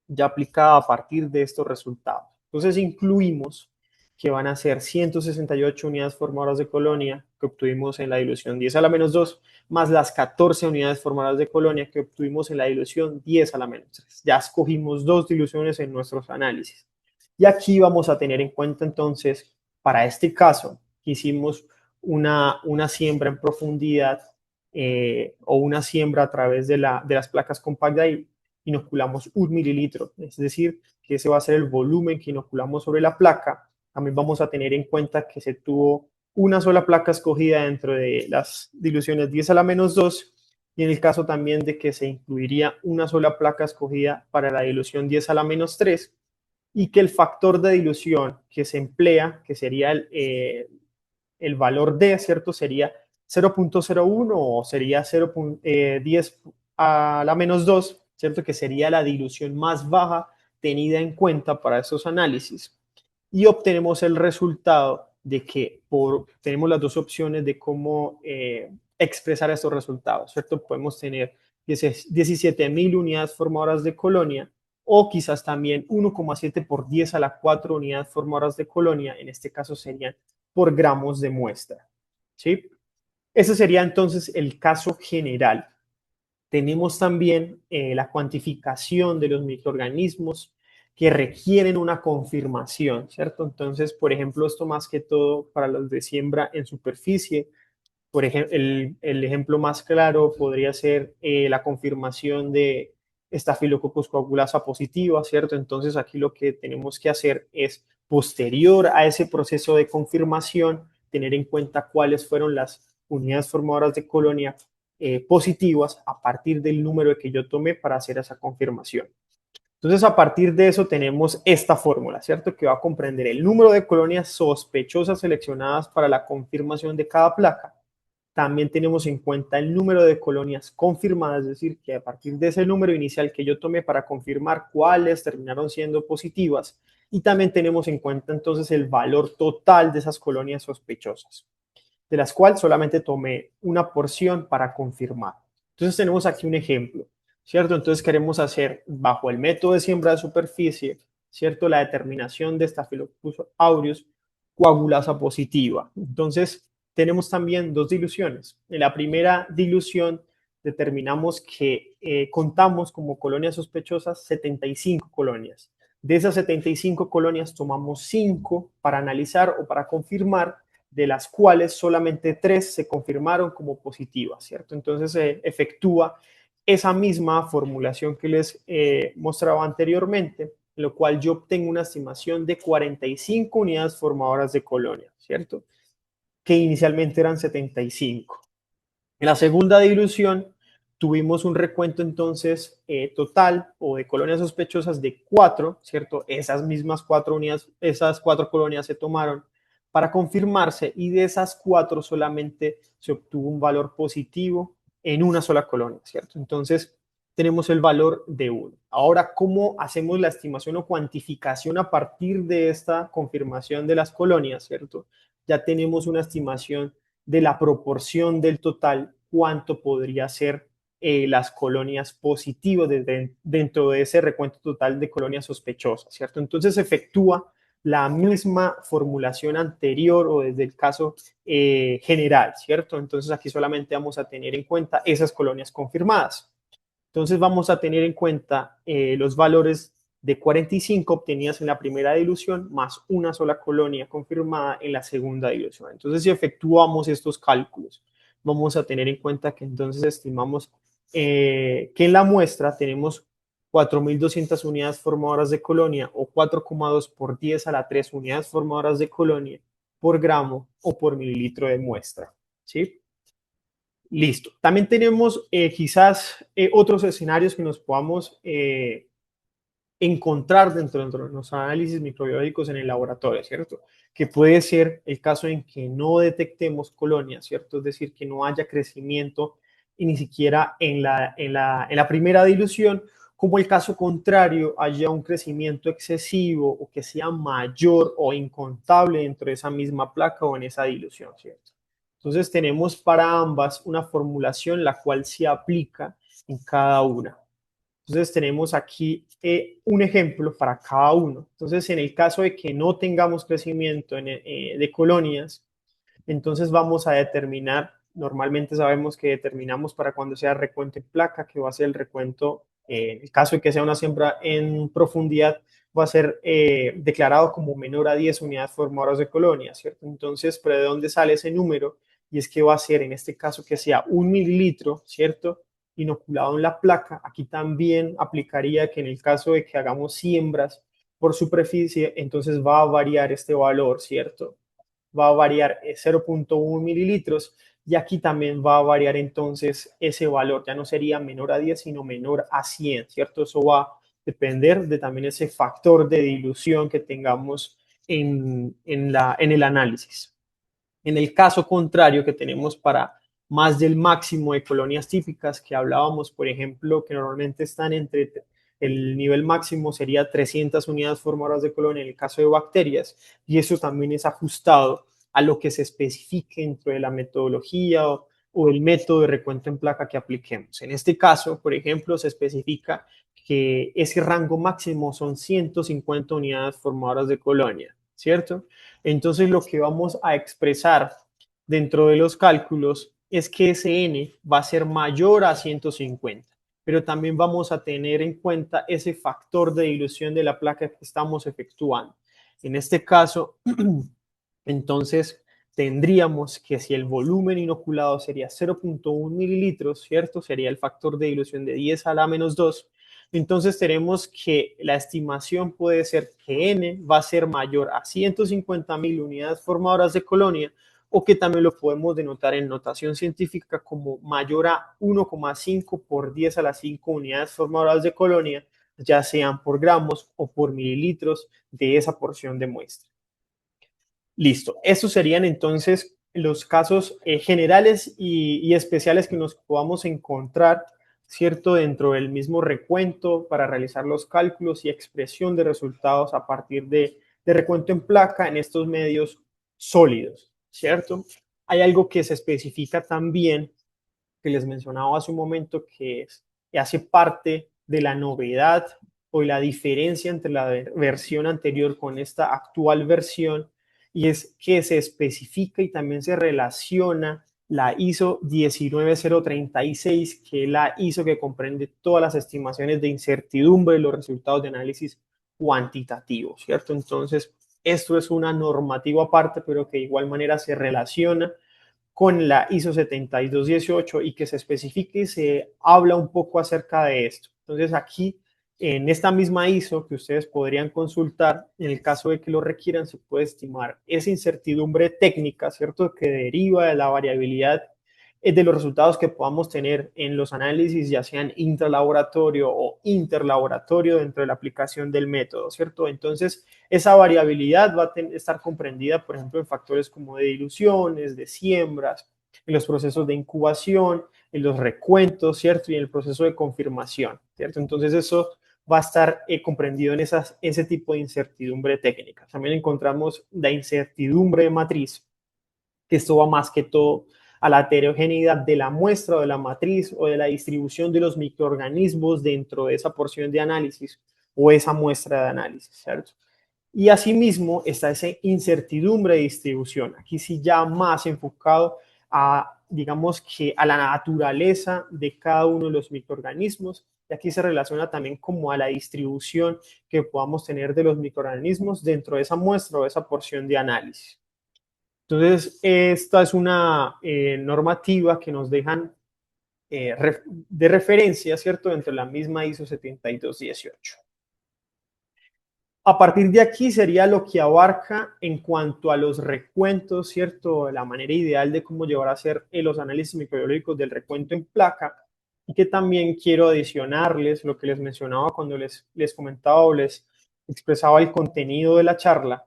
ya aplicada a partir de estos resultados. Entonces, incluimos que van a ser 168 unidades formadoras de colonia que obtuvimos en la dilución 10 a la menos 2, más las 14 unidades formadoras de colonia que obtuvimos en la dilución 10 a la menos 3. Ya escogimos dos diluciones en nuestros análisis. Y aquí vamos a tener en cuenta entonces, para este caso, que hicimos una siembra en profundidad o una siembra a través de las placas Compact Dye, inoculamos 1 mililitro, es decir, que ese va a ser el volumen que inoculamos sobre la placa. También vamos a tener en cuenta que se tuvo una sola placa escogida dentro de las diluciones 10 a la menos 2 y en el caso también de que se incluiría una sola placa escogida para la dilución 10 a la menos 3 y que el factor de dilución que se emplea, que sería el valor D, ¿cierto? Sería 0.01 o sería 0.10 a la menos 2, ¿cierto? Que sería la dilución más baja tenida en cuenta para estos análisis. Y obtenemos el resultado de que tenemos las dos opciones de cómo expresar estos resultados, ¿cierto? Podemos tener 17.000 unidades formadoras de colonia o quizás también 1,7 por 10 a la 4 unidades formadoras de colonia, en este caso serían por gramos de muestra. ¿Sí? Ese sería entonces el caso general. Tenemos también la cuantificación de los microorganismos que requieren una confirmación, ¿cierto? Entonces, por ejemplo, esto más que todo para los de siembra en superficie. Por ejemplo, el ejemplo más claro podría ser la confirmación de Staphylococcus coagulasa positiva, ¿cierto? Entonces, aquí lo que tenemos que hacer es, posterior a ese proceso de confirmación, tener en cuenta cuáles fueron las unidades formadoras de colonia positivas a partir del número que yo tomé para hacer esa confirmación. Entonces, a partir de eso tenemos esta fórmula, ¿cierto? Que va a comprender el número de colonias sospechosas seleccionadas para la confirmación de cada placa. También tenemos en cuenta el número de colonias confirmadas, es decir, que a partir de ese número inicial que yo tomé para confirmar cuáles terminaron siendo positivas. Y también tenemos en cuenta entonces el valor total de esas colonias sospechosas, de las cuales solamente tomé una porción para confirmar. Entonces tenemos aquí un ejemplo, ¿cierto? Entonces queremos hacer bajo el método de siembra de superficie, ¿cierto? La determinación de Staphylococcus aureus coagulasa positiva. Entonces tenemos también dos diluciones. En la primera dilución determinamos que contamos como colonias sospechosas 75 colonias. De esas 75 colonias tomamos 5 para analizar o para confirmar, de las cuales solamente 3 se confirmaron como positivas, ¿cierto? Entonces se efectúa esa misma formulación que les mostraba anteriormente, en lo cual yo obtengo una estimación de 45 unidades formadoras de colonia, ¿cierto? Que inicialmente eran 75. En la segunda dilución tuvimos un recuento entonces total o de colonias sospechosas de 4, ¿cierto? Esas mismas 4 unidades, esas 4 colonias se tomaron para confirmarse y de esas 4 solamente se obtuvo un valor positivo en una sola colonia, ¿cierto? Entonces tenemos el valor de 1. Ahora, ¿cómo hacemos la estimación o cuantificación a partir de esta confirmación de las colonias, ¿cierto? Ya tenemos una estimación de la proporción del total, cuánto podría ser las colonias positivas dentro de ese recuento total de colonias sospechosas, ¿cierto? Entonces se efectúa la misma formulación anterior o desde el caso general, ¿cierto? Entonces aquí solamente vamos a tener en cuenta esas colonias confirmadas. Entonces vamos a tener en cuenta los valores de 45 obtenidas en la primera dilución más una sola colonia confirmada en la segunda dilución. Entonces, si efectuamos estos cálculos, vamos a tener en cuenta que entonces estimamos que en la muestra tenemos 4.200 unidades formadoras de colonia o 4,2 por 10 a la 3 unidades formadoras de colonia por gramo o por mililitro de muestra. ¿Sí? Listo. También tenemos quizás otros escenarios que nos podamos encontrar dentro de los análisis microbiológicos en el laboratorio, ¿cierto? Que puede ser el caso en que no detectemos colonias, ¿cierto? Es decir, que no haya crecimiento y ni siquiera en la primera dilución, como el caso contrario, haya un crecimiento excesivo o que sea mayor o incontable dentro de esa misma placa o en esa dilución, ¿cierto? Entonces tenemos para ambas una formulación la cual se aplica en cada una. Entonces tenemos aquí un ejemplo para cada uno. Entonces en el caso de que no tengamos crecimiento de colonias, entonces vamos a determinar, normalmente sabemos que determinamos para cuando sea recuento en placa, que va a ser el recuento, en el caso de que sea una siembra en profundidad, va a ser declarado como menor a 10 unidades formadoras de colonias, ¿cierto? Entonces, ¿pero de dónde sale ese número? Y es que va a ser, en este caso, que sea 1 mililitro, ¿cierto? Inoculado en la placa. Aquí también aplicaría que en el caso de que hagamos siembras por superficie, entonces va a variar este valor, ¿cierto? Va a variar 0,1 mililitros y aquí también va a variar entonces ese valor, ya no sería menor a 10 sino menor a 100, ¿cierto? Eso va a depender de también ese factor de dilución que tengamos en el análisis. En el caso contrario que tenemos para más del máximo de colonias típicas que hablábamos, por ejemplo, que normalmente están entre el nivel máximo sería 300 unidades formadoras de colonia en el caso de bacterias, y eso también es ajustado a lo que se especifique dentro de la metodología o o el método de recuento en placa que apliquemos. En este caso, por ejemplo, se especifica que ese rango máximo son 150 unidades formadoras de colonia, ¿cierto? Entonces, lo que vamos a expresar dentro de los cálculos es que ese n va a ser mayor a 150, pero también vamos a tener en cuenta ese factor de dilución de la placa que estamos efectuando. En este caso, entonces tendríamos que si el volumen inoculado sería 0.1 mililitros, ¿cierto? Sería el factor de dilución de 10 a la menos 2. Entonces tenemos que la estimación puede ser que n va a ser mayor a 150.000 unidades formadoras de colonia, o que también lo podemos denotar en notación científica como mayor a 1,5 por 10 a las 5 unidades formadoras de colonia, ya sean por gramos o por mililitros de esa porción de muestra. Listo. Estos serían entonces los casos generales y especiales que nos podamos encontrar, ¿cierto? Dentro del mismo recuento para realizar los cálculos y expresión de resultados a partir de recuento en placa en estos medios sólidos, ¿cierto? Hay algo que se especifica también, que les mencionaba hace un momento, que hace parte de la novedad o la diferencia entre la versión anterior con esta actual versión, y es que se especifica y también se relaciona la ISO 19036, que es la ISO que comprende todas las estimaciones de incertidumbre de los resultados de análisis cuantitativos, ¿cierto? Entonces, esto es una normativa aparte, pero que de igual manera se relaciona con la ISO 7218 y que se especifique y se habla un poco acerca de esto. Entonces aquí, en esta misma ISO que ustedes podrían consultar, en el caso de que lo requieran, se puede estimar esa incertidumbre técnica, ¿cierto?, que deriva de la variabilidad de los resultados que podamos tener en los análisis, ya sean intralaboratorio o interlaboratorio dentro de la aplicación del método, ¿cierto? Entonces, esa variabilidad va a estar comprendida, por ejemplo, en factores como de diluciones, de siembras, en los procesos de incubación, en los recuentos, ¿cierto? Y en el proceso de confirmación, ¿cierto? Entonces, eso va a estar comprendido en ese tipo de incertidumbre técnica. También encontramos la incertidumbre de matriz, que esto va más que todo a la heterogeneidad de la muestra o de la matriz o de la distribución de los microorganismos dentro de esa porción de análisis o esa muestra de análisis, ¿cierto? Y asimismo está esa incertidumbre de distribución. Aquí sí ya más enfocado a, digamos que a la naturaleza de cada uno de los microorganismos. Y aquí se relaciona también como a la distribución que podamos tener de los microorganismos dentro de esa muestra o esa porción de análisis. Entonces, esta es una normativa que nos dejan de referencia, ¿cierto?, dentro de la misma ISO 7218. A partir de aquí sería lo que abarca en cuanto a los recuentos, ¿cierto? La manera ideal de cómo llevar a hacer los análisis microbiológicos del recuento en placa, y que también quiero adicionarles lo que les mencionaba cuando les comentaba o les expresaba el contenido de la charla,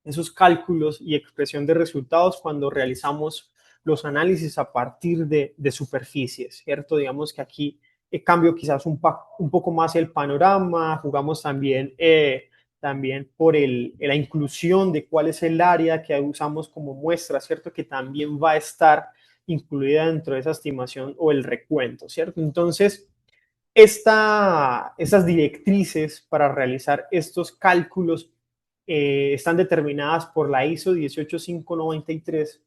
esos cálculos y expresión de resultados cuando realizamos los análisis a partir de superficies, ¿cierto? Digamos que aquí cambio quizás un poco más el panorama, jugamos también por la inclusión de cuál es el área que usamos como muestra, ¿cierto? Que también va a estar incluida dentro de esa estimación o el recuento, ¿cierto? Entonces, estas directrices para realizar estos cálculos están determinadas por la ISO 18593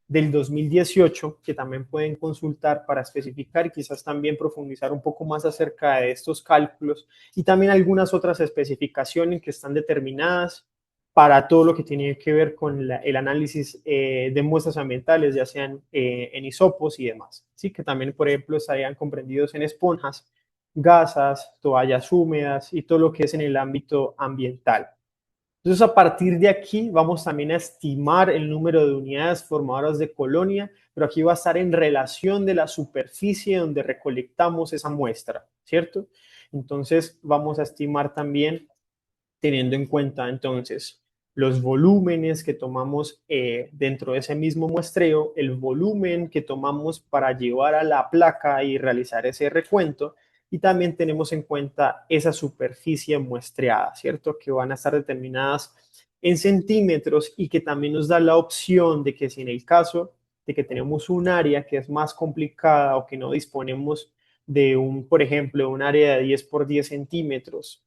del 2018, que también pueden consultar para especificar y quizás también profundizar un poco más acerca de estos cálculos, y también algunas otras especificaciones que están determinadas para todo lo que tiene que ver con el análisis de muestras ambientales, ya sean en hisopos y demás. ¿Sí? Que también, por ejemplo, estarían comprendidos en esponjas, gasas, toallas húmedas y todo lo que es en el ámbito ambiental. Entonces, a partir de aquí vamos también a estimar el número de unidades formadoras de colonia, pero aquí va a estar en relación de la superficie donde recolectamos esa muestra, ¿cierto? Entonces, vamos a estimar también teniendo en cuenta entonces los volúmenes que tomamos dentro de ese mismo muestreo, el volumen que tomamos para llevar a la placa y realizar ese recuento, y también tenemos en cuenta esa superficie muestreada, ¿cierto? Que van a estar determinadas en centímetros y que también nos da la opción de que si en el caso de que tenemos un área que es más complicada o que no disponemos de por ejemplo, un área de 10 por 10 centímetros,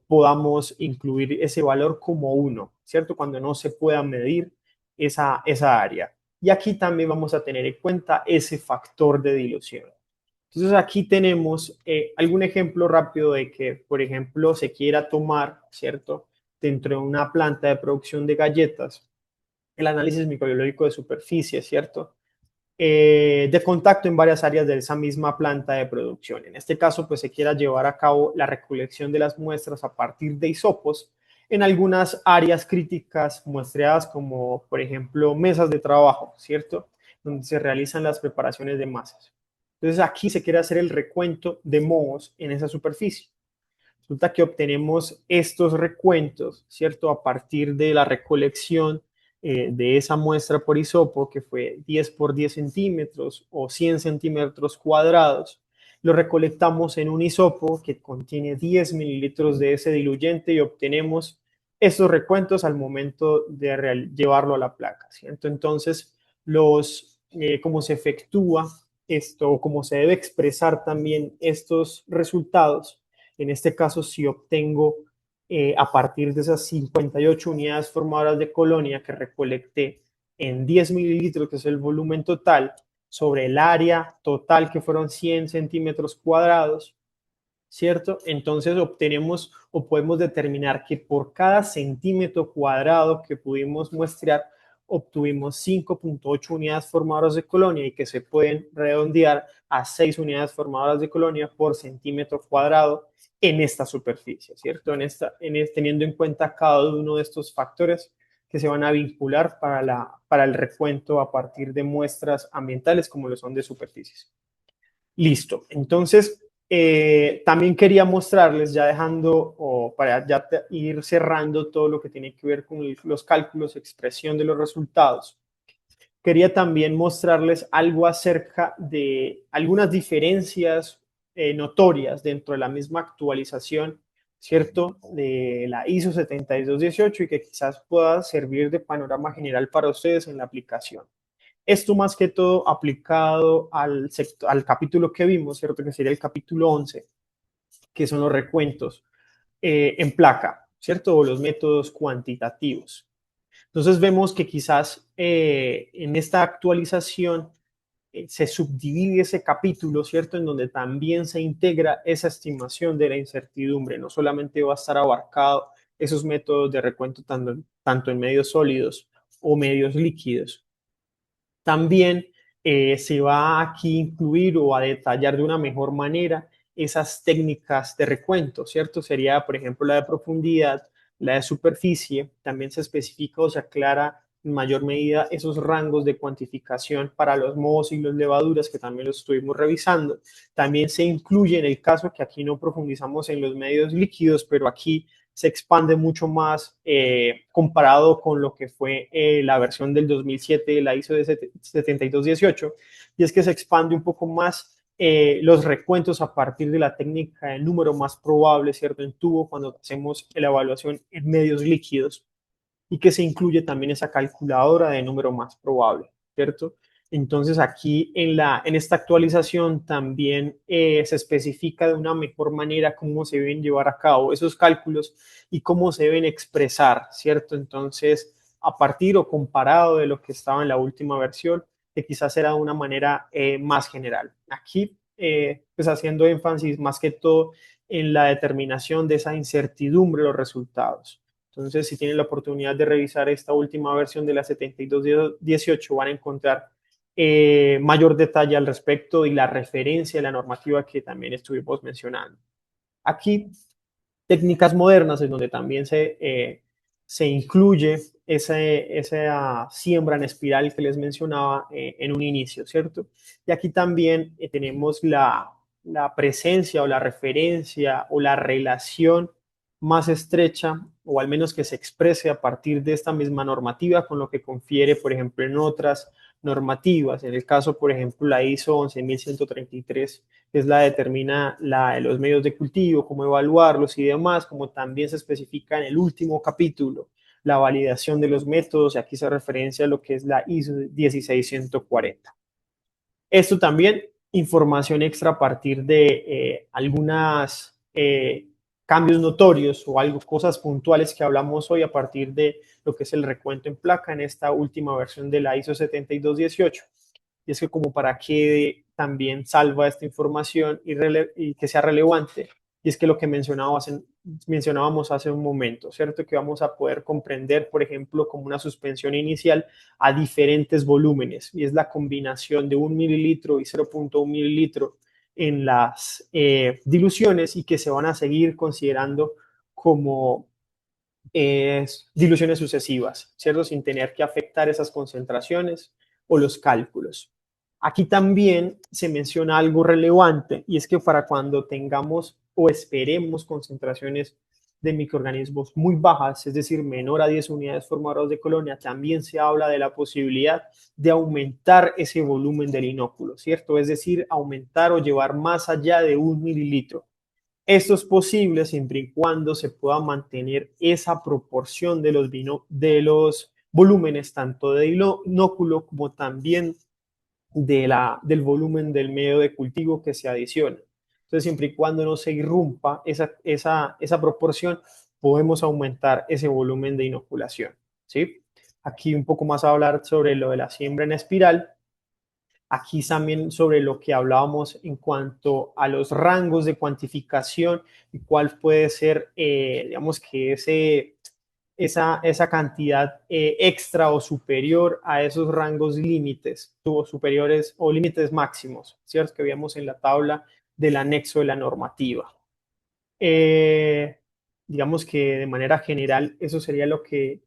podamos incluir ese valor como 1, ¿cierto? Cuando no se pueda medir esa área. Y aquí también vamos a tener en cuenta ese factor de dilución. Entonces aquí tenemos algún ejemplo rápido de que, por ejemplo, se quiera tomar, ¿cierto? Dentro de una planta de producción de galletas, el análisis microbiológico de superficie, ¿cierto? De contacto en varias áreas de esa misma planta de producción. En este caso, pues se quiera llevar a cabo la recolección de las muestras a partir de hisopos en algunas áreas críticas muestreadas como, por ejemplo, mesas de trabajo, ¿cierto? Donde se realizan las preparaciones de masas. Entonces aquí se quiere hacer el recuento de mohos en esa superficie. Resulta que obtenemos estos recuentos, ¿cierto? A partir de la recolección de esa muestra por hisopo, que fue 10 por 10 centímetros o 100 centímetros cuadrados. Lo recolectamos en un hisopo que contiene 10 mililitros de ese diluyente y obtenemos estos recuentos al momento de llevarlo a la placa, ¿cierto? Entonces, cómo se efectúa esto, cómo se debe expresar también estos resultados. En este caso, si obtengo a partir de esas 58 unidades formadoras de colonia que recolecté en 10 mililitros, que es el volumen total, sobre el área total que fueron 100 centímetros cuadrados, ¿cierto? Entonces obtenemos o podemos determinar que por cada centímetro cuadrado que pudimos muestrear, obtuvimos 5.8 unidades formadoras de colonia y que se pueden redondear a 6 unidades formadoras de colonia por centímetro cuadrado en esta superficie, ¿cierto? Teniendo en cuenta cada uno de estos factores que se van a vincular para el recuento a partir de muestras ambientales como lo son de superficies. Listo. Entonces, también quería mostrarles, ya dejando, o para ya ir cerrando todo lo que tiene que ver con los cálculos, expresión de los resultados. Quería también mostrarles algo acerca de algunas diferencias notorias dentro de la misma actualización, ¿cierto? De la ISO 7218 y que quizás pueda servir de panorama general para ustedes en la aplicación. Esto más que todo aplicado al capítulo que vimos, ¿cierto? Que sería el capítulo 11, que son los recuentos en placa, ¿cierto? O los métodos cuantitativos. Entonces vemos que quizás en esta actualización se subdivide ese capítulo, ¿cierto? En donde también se integra esa estimación de la incertidumbre. No solamente va a estar abarcado esos métodos de recuento tanto en medios sólidos o medios líquidos, también se va aquí a incluir o a detallar de una mejor manera esas técnicas de recuento, ¿cierto? Sería, por ejemplo, la de profundidad, la de superficie, también se especifica o se aclara en mayor medida esos rangos de cuantificación para los mohos y las levaduras que también los estuvimos revisando. También se incluye en el caso que aquí no profundizamos en los medios líquidos, pero aquí se expande mucho más comparado con lo que fue la versión del 2007 de la ISO de 7218, y es que se expande un poco más los recuentos a partir de la técnica de número más probable, ¿cierto? En tubo, cuando hacemos la evaluación en medios líquidos, y que se incluye también esa calculadora de número más probable, ¿cierto? Entonces aquí en esta actualización también se especifica de una mejor manera cómo se deben llevar a cabo esos cálculos y cómo se deben expresar, ¿cierto? Entonces, a partir o comparado de lo que estaba en la última versión, que quizás era de una manera más general. Aquí, pues haciendo énfasis más que todo en la determinación de esa incertidumbre de los resultados. Entonces, si tienen la oportunidad de revisar esta última versión de la 7218, van a encontrar mayor detalle al respecto y la referencia a la normativa que también estuvimos mencionando. Aquí, técnicas modernas en donde también se incluye esa siembra en espiral que les mencionaba en un inicio, ¿cierto? Y aquí también tenemos la presencia o la referencia o la relación más estrecha, o al menos que se exprese a partir de esta misma normativa con lo que confiere, por ejemplo, en otras normativas. En el caso, por ejemplo, la ISO 11133, que es la determina los medios de cultivo, cómo evaluarlos y demás, como también se especifica en el último capítulo, la validación de los métodos, y aquí se referencia a lo que es la ISO 16140. Esto también, información extra a partir de algunas cambios notorios o algo, cosas puntuales que hablamos hoy a partir de lo que es el recuento en placa en esta última versión de la ISO 7218. Y es que como para que también salva esta información y que sea relevante, y es que lo que mencionábamos hace un momento, ¿cierto? Que vamos a poder comprender, por ejemplo, como una suspensión inicial a diferentes volúmenes, y es la combinación de 1 mililitro y 0.1 mililitro en las diluciones, y que se van a seguir considerando como diluciones sucesivas, ¿cierto? Sin tener que afectar esas concentraciones o los cálculos. Aquí también se menciona algo relevante, y es que para cuando tengamos o esperemos concentraciones de microorganismos muy bajas, es decir, menor a 10 unidades formadoras de colonia, también se habla de la posibilidad de aumentar ese volumen del inóculo, ¿cierto? Es decir, aumentar o llevar más allá de 1 mililitro. Esto es posible siempre y cuando se pueda mantener esa proporción de los volúmenes, tanto de inóculo como también del volumen del medio de cultivo que se adiciona. Entonces, siempre y cuando no se irrumpa esa proporción, podemos aumentar ese volumen de inoculación, ¿sí? Aquí un poco más a hablar sobre lo de la siembra en espiral. Aquí también sobre lo que hablábamos en cuanto a los rangos de cuantificación y cuál puede ser, digamos que esa cantidad extra o superior a esos rangos límites, o superiores o límites máximos, ¿cierto? Que veíamos en la tabla del anexo de la normativa. Eh, digamos que de manera general eso sería lo que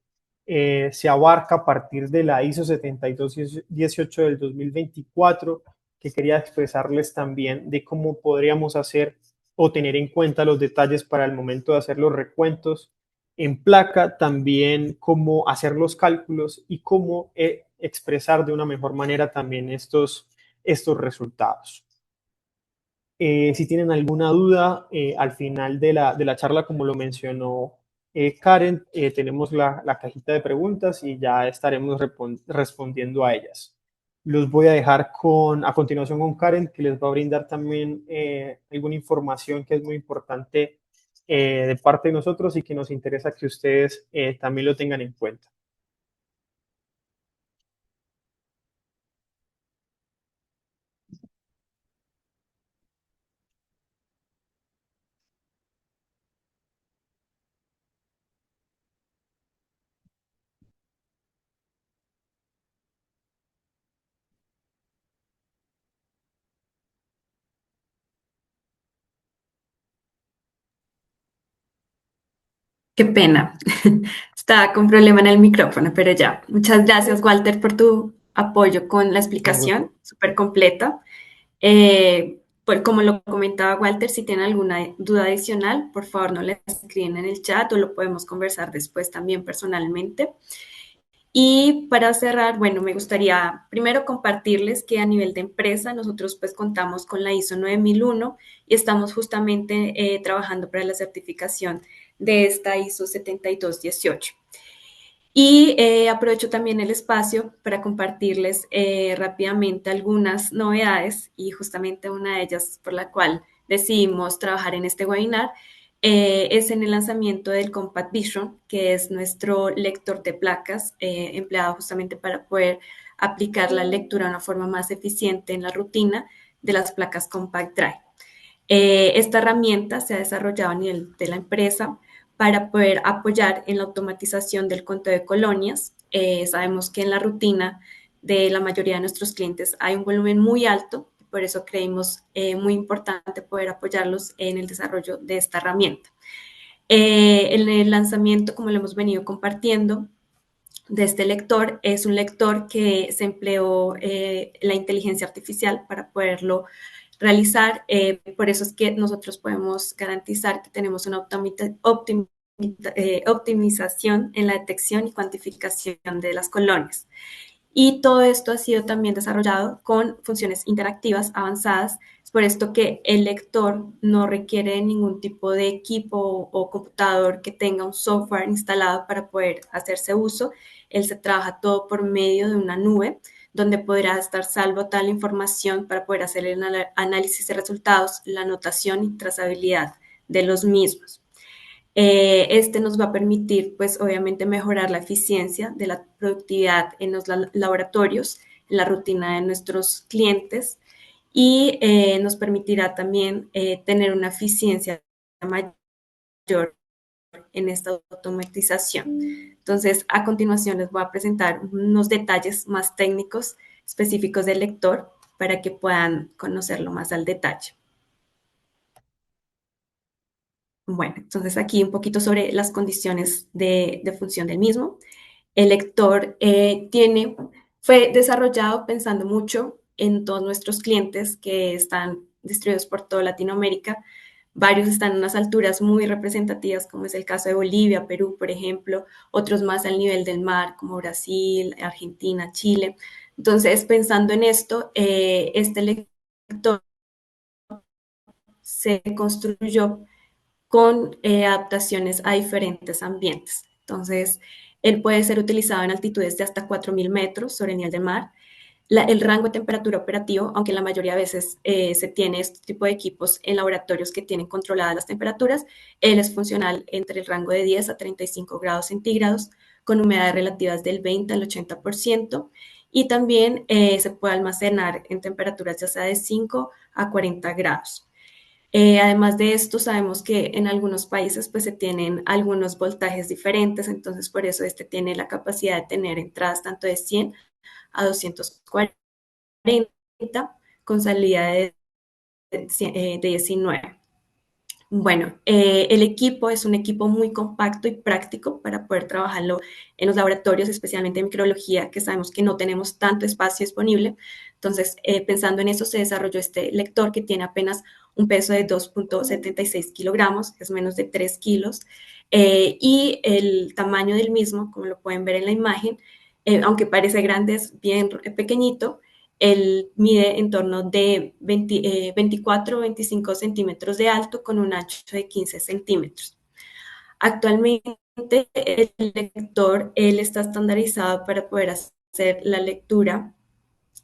se abarca a partir de la ISO 7218 del 2024, que quería expresarles también de cómo podríamos hacer o tener en cuenta los detalles para el momento de hacer los recuentos en placa, también cómo hacer los cálculos y cómo expresar de una mejor manera también estos resultados. Si tienen alguna duda, al final de la charla, como lo mencionó Karen, tenemos la cajita de preguntas y ya estaremos respondiendo a ellas. Los voy a dejar a continuación con Karen, que les va a brindar también alguna información que es muy importante de parte de nosotros y que nos interesa que ustedes también lo tengan en cuenta. Qué pena. Estaba con problema en el micrófono, pero ya. Muchas gracias, Walter, por tu apoyo con la Con gusto. explicación, súper completa. Pues como lo comentaba Walter, si tienen alguna duda adicional, por favor no le escriben en el chat o lo podemos conversar después también personalmente. Y para cerrar, bueno, me gustaría primero compartirles que a nivel de empresa nosotros pues contamos con la ISO 9001 y estamos justamente trabajando para la certificación de esta ISO 7218. Y aprovecho también el espacio para compartirles rápidamente algunas novedades y justamente una de ellas por la cual decidimos trabajar en este webinar es en el lanzamiento del Compact Vision, que es nuestro lector de placas empleado justamente para poder aplicar la lectura de una forma más eficiente en la rutina de las placas Compact Drive. Esta herramienta se ha desarrollado a nivel de la empresa para poder apoyar en la automatización del conteo de colonias. Sabemos que en la rutina de la mayoría de nuestros clientes hay un volumen muy alto, por eso creímos muy importante poder apoyarlos en el desarrollo de esta herramienta. En el lanzamiento, como lo hemos venido compartiendo, de este lector, es un lector que se empleó la inteligencia artificial para poderlo realizar. Por eso es que nosotros podemos garantizar que tenemos una optimización en la detección y cuantificación de las colonias. Y todo esto ha sido también desarrollado con funciones interactivas avanzadas, Es por esto que el lector no requiere ningún tipo de equipo o computador que tenga un software instalado para poder hacerse uso. Él se trabaja todo por medio de una nube donde podrá estar salvo tal información para poder hacer el análisis de resultados, la anotación y trazabilidad de los mismos. Este nos va a permitir, pues, obviamente, mejorar la eficiencia de la productividad en los laboratorios, en la rutina de nuestros clientes y nos permitirá también tener una eficiencia mayor en esta automatización. Entonces, a continuación les voy a presentar unos detalles más técnicos específicos del lector para que puedan conocerlo más al detalle. Bueno, entonces aquí un poquito sobre las condiciones de función del mismo. El lector fue desarrollado pensando mucho en todos nuestros clientes que están distribuidos por toda Latinoamérica. Varios están en unas alturas muy representativas, como es el caso de Bolivia, Perú, por ejemplo, otros más al nivel del mar, como Brasil, Argentina, Chile. Entonces, pensando en esto, este lector se construyó con adaptaciones a diferentes ambientes. Entonces, él puede ser utilizado en altitudes de hasta 4.000 metros sobre el nivel del mar. El rango de temperatura operativo, aunque la mayoría de veces se tiene este tipo de equipos en laboratorios que tienen controladas las temperaturas, él es funcional entre el rango de 10 a 35 grados centígrados, con humedades relativas del 20 al 80%, y también se puede almacenar en temperaturas ya sea de 5 a 40 grados. Además de esto, sabemos que en algunos países pues se tienen algunos voltajes diferentes, entonces por eso este tiene la capacidad de tener entradas tanto de 100 a 240 con salida de 19. Bueno, el equipo es un equipo muy compacto y práctico para poder trabajarlo en los laboratorios, especialmente en microbiología, que sabemos que no tenemos tanto espacio disponible. Entonces, pensando en eso, se desarrolló este lector que tiene apenas un peso de 2,76 kilogramos, que es menos de 3 kilos, y el tamaño del mismo, como lo pueden ver en la imagen, aunque parece grande, es bien pequeñito. Él mide en torno de 24 o 25 centímetros de alto con un ancho de 15 centímetros. Actualmente el lector, él está estandarizado para poder hacer la lectura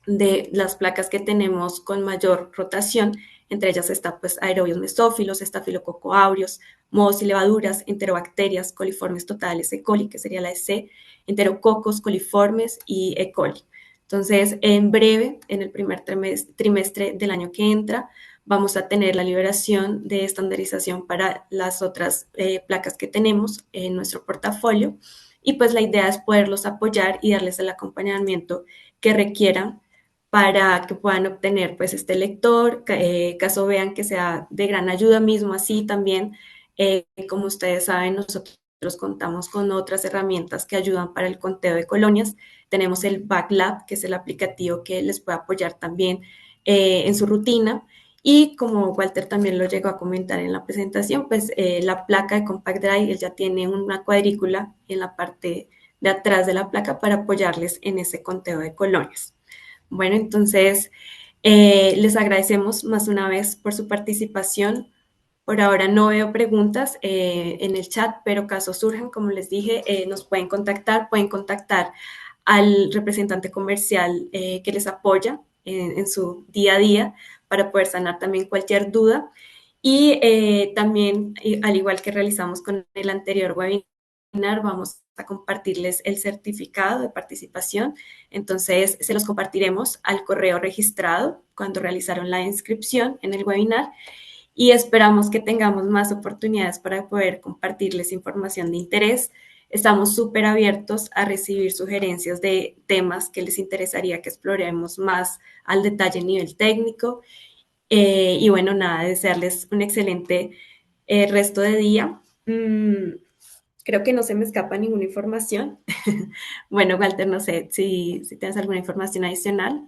de las placas que tenemos con mayor rotación. Entre ellas está pues aerobios mesófilos, estafilococo aureus, mohos y levaduras, enterobacterias, coliformes totales, E. coli, que sería la EC, enterococos, coliformes y E. coli. Entonces, en breve, en el primer trimestre del año que entra, vamos a tener la liberación de estandarización para las otras placas que tenemos en nuestro portafolio. Y pues la idea es poderlos apoyar y darles el acompañamiento que requieran para que puedan obtener pues este lector, caso vean que sea de gran ayuda mismo, así también, como ustedes saben, nosotros contamos con otras herramientas que ayudan para el conteo de colonias. Tenemos el Backlab, que es el aplicativo que les puede apoyar también en su rutina. Y como Walter también lo llegó a comentar en la presentación, pues la placa de Compact Dry ya tiene una cuadrícula en la parte de atrás de la placa para apoyarles en ese conteo de colonias. Bueno, entonces les agradecemos más una vez por su participación. Por ahora no veo preguntas en el chat, pero caso surjan, como les dije, nos pueden contactar al representante comercial que les apoya en su día a día para poder sanar también cualquier duda. Y también, al igual que realizamos con el anterior webinar, vamos a compartirles el certificado de participación. Entonces, se los compartiremos al correo registrado cuando realizaron la inscripción en el webinar y esperamos que tengamos más oportunidades para poder compartirles información de interés. Estamos súper abiertos a recibir sugerencias de temas que les interesaría que exploremos más al detalle a nivel técnico. Y bueno, nada, desearles un excelente resto de día. Creo que no se me escapa ninguna información. Bueno, Walter, no sé si tienes alguna información adicional.